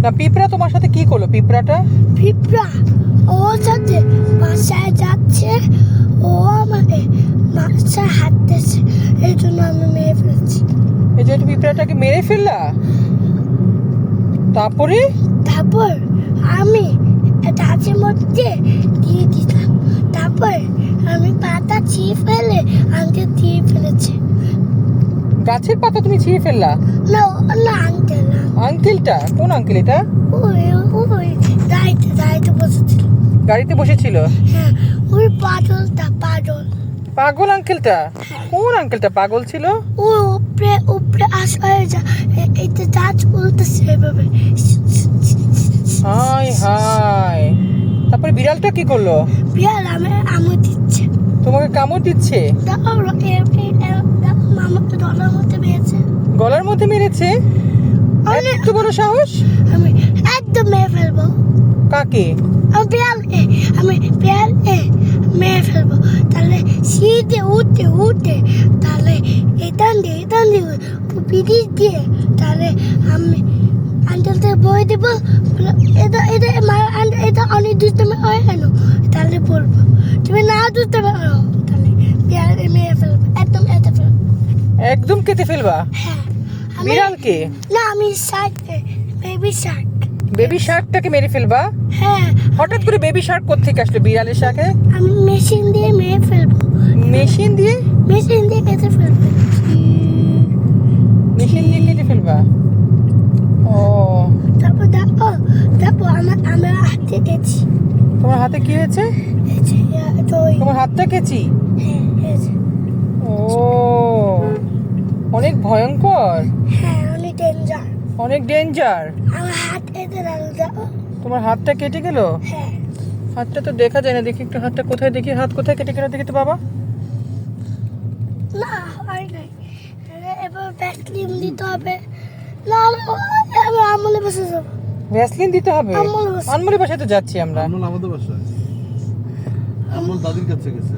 না, পিঁপড়া তোমার সাথে কি করলো? পিঁপড়াটা ওর সাথে বাসায় যাচ্ছে, ও আমাকে বাসায় হাঁটতেছে, এই জন্য আমি মেরে ফেলেছি। এই যে পিঁপড়াটাকে মেরে ফেললা? তারপর আমি গাছের মধ্যে দিয়ে দিলাম, তারপর আমি পাতা ছিঁড়ে ফেলে আঙ্কেল দিয়ে ফেলেছে। গাছের পাতা তুমি ছিঁড়ে ফেললা? না না আঙ্কেল না। আঙ্কেলটা কোন আঙ্কেল? এটা ওই গাড়িতে বসেছিল। গাড়িতে বসেছিল? হ্যাঁ, ওই পাগল। পাগল আঙ্কেলটা? কোন আঙ্কেলটা পাগল ছিল? ও উপরে আসে যা, এইটা গাছ বলতেছে এভাবে। হাই হাই, তারপরে বিড়ালটা কি করলো? বিড়াল আমি দিচ্ছে। তোমাকে কামড় দিচ্ছে? মামা তো গলার মধ্যে মেরেছে। গলার মধ্যে মেরেছে? এত বড় সাহস! আমি একদম মেরে ফেলবো। কাকে? আমি বিড়াল মেরে ফেলবো। তাহলে সিঁড়িতে উঠে তাহলে এটান দিয়ে পিঠি দিয়ে তাহলে আমি আঙ্কেলকে বই দেবো, এটা অনেক দুষ্টমি হয় কেন, তাহলে বলবো। তুমি না দুষ্টমি করো তাহলে বিড়াল মেরে ফেলবো, একদম একদম কেটে ফেলবা? হ্যাঁ। বিড়ালকে? না, আমি বেবি শার্ক। বেবি শার্কটাকে মেরে ফেলবা? হ্যাঁ। হঠাৎ করে বেবি শার্ক কোত্থেকে আসলো বিড়ালের সাথে? আমি মেশিন দিয়ে মেরে ফেলবো। মেশিন দিয়ে কেটে ফেলবো। মেশিন দিয়ে কেটে ফেলবা? ও, তারপর আমার হাতে গেছি। তোমার হাতে কি হয়েছে? তোমার হাতটা কেচি? হ্যাঁ, ও, অনেক ভয়ঙ্কর। হ্যাঁ, অনেক ডেঞ্জার। অনেক ডেঞ্জার। আমার হাত এতে দাও। তোমার হাতটা কেটে গেল? হ্যাঁ। হাতটা তো দেখা যায় না, দেখি একটু হাতটা কোথায়, দেখি হাত কোথায় কেটে গেল, দেখি তো বাবা। না, হয় নাই। এবার ভ্যাসলিন দিতে হবে। না, আমি আমলে বসে যাবো। ভ্যাসলিন দিতে হবে? আনমোলের বাসায় তো যাচ্ছি আমরা। আনমোল আমাদের বাসায়। আনমোল দাদির কাছে গেছে।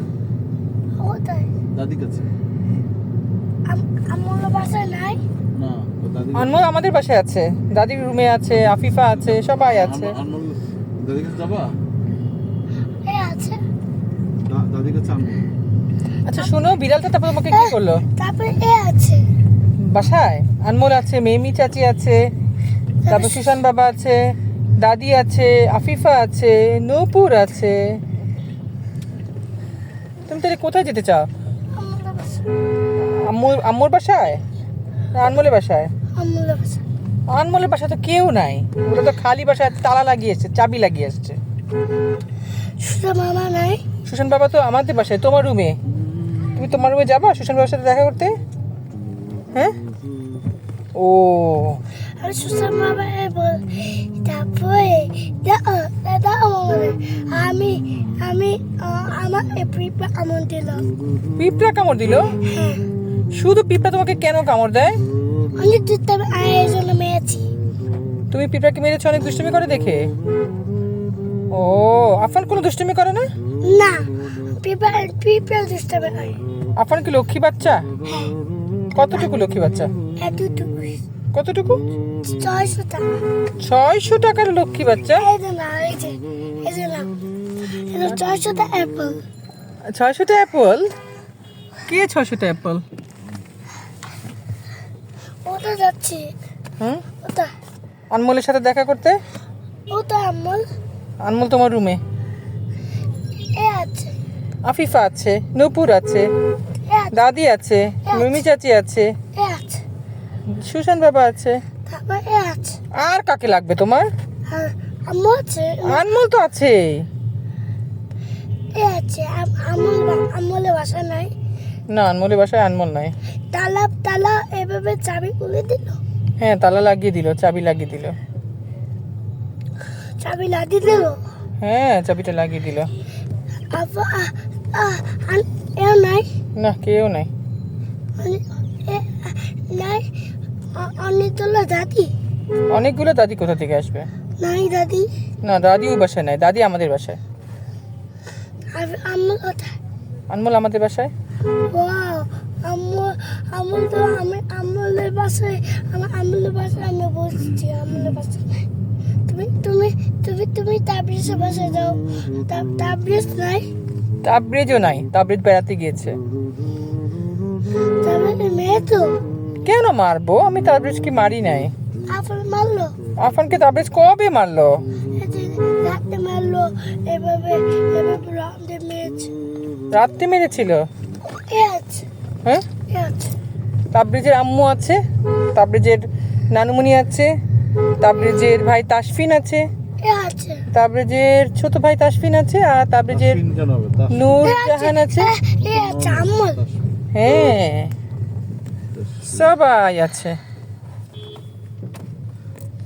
কোথায়? দাদির কাছে। আমলে বাসায় নাই? না, ও দাদির আনমোল আমাদের বাসায় আছে, দাদির রুমে আছে, আফিফা আছে, সবাই আছে। আনমোল দাদির কাছে যাবা? আছে। দাদির কাছে আনমোল। আচ্ছা শোনো, বিড়ালটা তারপর তোমাকে কি করলো? তারপরে আছে বাসায় আনমোল আছে, মেমি চাচি আছে, তারপর সুশান বাবা আছে, দাদি আছে, আফিফা আছে, নূপুর আছে। তুমি তাহলে কোথায় যেতে চাও? আমলে বাসায়। আম্মুর বাসায় না আনমোলের বাসায়? আমলে বাসায়। আনমোলের বাসায় তো কেউ নাই, ওটা তো খালি বাসায়, তালা লাগিয়ে এসছে, চাবি লাগিয়ে এসছে। সুজা মামা নাই? সুশান বাবা তো আমাদের বাসায়, তোমার রুমে। তুমি তোমার রুমে যাবা সুশান বাবার সাথে দেখা করতে? হ্যাঁ। ও, আর সুজা মামা বল। তারপরে দাদা আমি আমার পিঁপড়া কামড় দিল। পিঁপড়া কামড় দিল? হ্যাঁ। শুধু পিঁপড়া তোমাকে কেন কামড় দেয়? অনেক দুষ্টমি এই জন্য মেরেছি। তুমি পিঁপড়াকে মেরেছো অনেক দুষ্টুমি করে দেখে? ও, আফান কোনো দুষ্টুমি করে না? না, পিঁপড়া দুষ্টমি নয়। আফান কি লক্ষ্মী বাচ্চা? কতটুকু লক্ষ্মী বাচ্চা? এতটুকু। কতটুকু? 600 টাকা। 600 টাকার লক্ষ্মী বাচ্চা? এই যে না, এই যে 600 টাকা অ্যাপল। 600টা অ্যাপল? কে 600টা অ্যাপল? ওটা যাচ্ছি। হুম, ওটা আনমোলের সাথে দেখা করতে? আমল আনমোল তোমার রুমে, আছে। আফিফা আছে, নূপুর আছে, দাদি আছে, মিমি চাচি আছে, আছে। সুশান বাবা আছে। তারপর আছে। আর কাকে লাগবে তোমার? আর আম্মু আছে। আনমোল তো আছে। আছে আমলের বাসা নাই। না, আনমোলের বাসায় আনমোল নাই। তালা এভাবে চাবি খুলে দিল। হ্যাঁ, তালা লাগিয়ে দিল, চাবি লাগিয়ে দিল। চাবি লাগিয়ে দিল। হ্যাঁ, চাবিটা লাগিয়ে দিল। এও নাই। না, কেউ নাই। নাই। অনেকগুলো দাদি। অনেকগুলো দাদি কোথা থেকে আসবে? নাই দাদি। না, দাদি ওই বাসায় নাই, দাদি আমাদের বাসায়। আম্মু কোথায়? আনমোল আমাদের বাসায়। ওয়াও, আম্মু তো আমি আমলের বাসায় আমি বসছি, আমলের বাসায় নাই। তুমি তাবরিজের বাসায় যাও। তাবরিজ নাই, তাবরেজও নাই, তাবরেজ বেড়াতে গিয়েছে। তাবরিজ মেয়ে তো। কেন মারবো? আমি তাবরেজকে মারি নাই। আফান মারলো, আফানকে তাবরেজ কবে মারলো? এই যে রাতে মারলো, এভাবে রাতে মেরেছে। রাত্রে মেরেছিল? এ আছে, হ্যাঁ, এ আছে। তাবরেজের আম্মু আছে, তাবরেজের নানুমণি আছে, তাবরেজের ভাই তাসফিন আছে, এ আছে, তাবরেজের ছোট ভাই তাসফিন আছে, আর তাবরেজের তাসফিন কেন হবে? তাসফিন। নূর জাহান আছে। এ আছে আম্মু। হ্যাঁ, সবাই আছে।